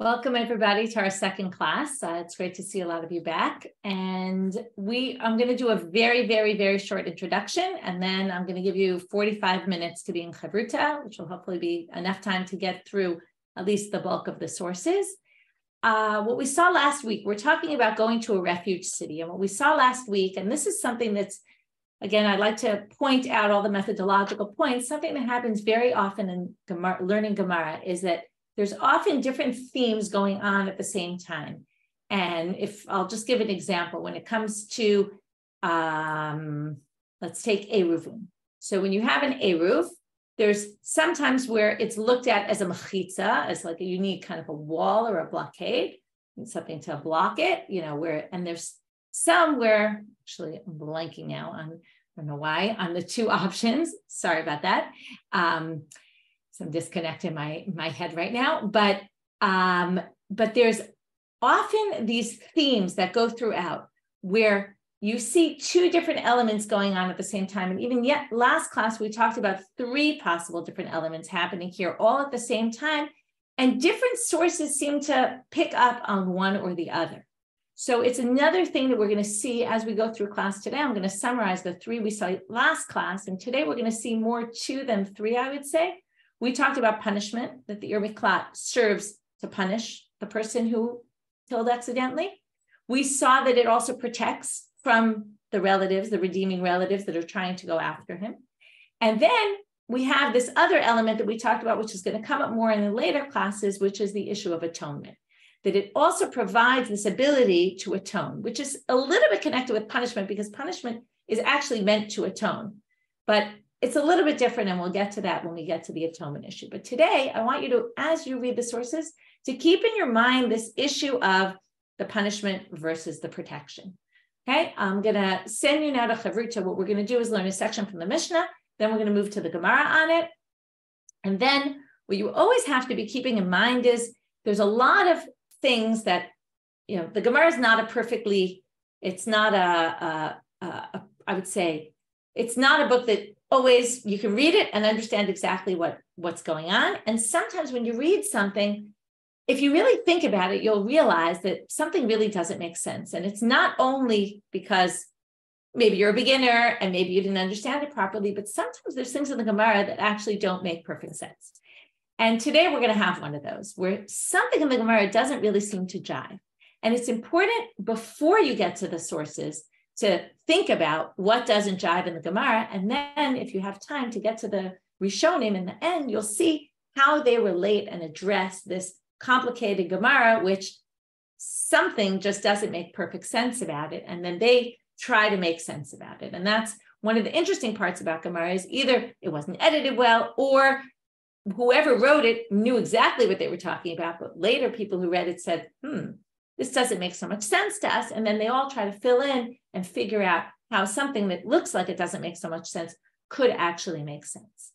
Welcome everybody to our second class. It's great to see a lot of you back. And I'm going to do a very short introduction, and then I'm going to give you 45 minutes to be in Chavruta, which will hopefully be enough time to get through at least the bulk of the sources. What we saw last week, we're talking about going to a refuge city. And what we saw last week, and this is something that's, again, I'd like to point out all the methodological points. Something that happens very often in Gemara, learning Gemara, is that there's often different themes going on at the same time. And if I'll just give an example, when it comes to, let's take Eruvin. So when you have an Eruv, there's sometimes where it's looked at as a mechitza, as like a unique kind of a wall or a blockade, something to block it, and there's some where, actually I'm blanking now on, I don't know why, on the two options. Sorry about that. So I'm disconnecting my head right now, but there's often these themes that go throughout where you see two different elements going on at the same time. And even yet last class, we talked about three possible different elements happening here all at the same time. And different sources seem to pick up on one or the other. So it's another thing that we're going to see as we go through class today. I'm going to summarize the three we saw last class. And today we're going to see more two than three, I would say. We talked about punishment, that the Miklat serves to punish the person who killed accidentally. We saw that it also protects from the relatives, the redeeming relatives that are trying to go after him. And then we have this other element that we talked about, which is going to come up more in the later classes, which is the issue of atonement. That it also provides this ability to atone, which is a little bit connected with punishment, because punishment is actually meant to atone. But it's a little bit different, and we'll get to that when we get to the atonement issue. But today, I want you to, as you read the sources, to keep in your mind this issue of the punishment versus the protection. Okay, I'm going to send you now to Chavruta. What we're going to do is learn a section from the Mishnah, then we're going to move to the Gemara on it. And then what you always have to be keeping in mind is there's a lot of things that, the Gemara is not it's not I would say, it's not a book that always you can read it and understand exactly what's going on. And sometimes when you read something, if you really think about it, you'll realize that something really doesn't make sense. And it's not only because maybe you're a beginner and maybe you didn't understand it properly, but sometimes there's things in the Gemara that actually don't make perfect sense. And today we're going to have one of those where something in the Gemara doesn't really seem to jive. And it's important before you get to the sources to think about what doesn't jive in the Gemara. And then if you have time to get to the Rishonim in the end, you'll see how they relate and address this complicated Gemara, which something just doesn't make perfect sense about it. And then they try to make sense about it. And that's one of the interesting parts about Gemara, is either it wasn't edited well, or whoever wrote it knew exactly what they were talking about. But later people who read it said, this doesn't make so much sense to us. And then they all try to fill in and figure out how something that looks like it doesn't make so much sense could actually make sense.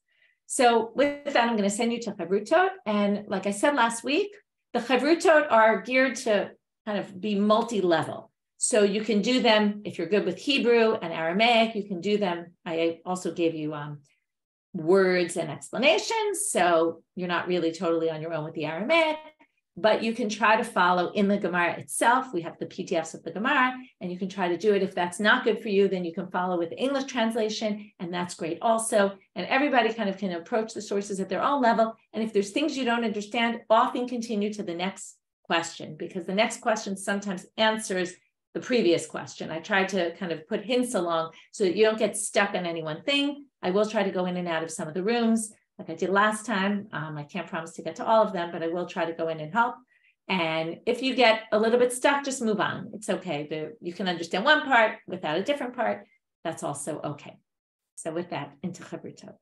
So with that, I'm going to send you to Chavrutot. And like I said last week, the Chavrutot are geared to kind of be multi-level. So you can do them, if you're good with Hebrew and Aramaic, you can do them. I also gave you words and explanations. So you're not really totally on your own with the Aramaic, but you can try to follow in the Gemara itself. We have the PDFs of the Gemara, and you can try to do it. If that's not good for you, then you can follow with the English translation, and that's great also. And everybody kind of can approach the sources at their own level. And if there's things you don't understand, often continue to the next question, because the next question sometimes answers the previous question. I try to kind of put hints along so that you don't get stuck on any one thing. I will try to go in and out of some of the rooms like I did last time. I can't promise to get to all of them, but I will try to go in and help. And if you get a little bit stuck, just move on. It's okay. You can understand one part without a different part. That's also okay. So with that, into Chavrutot.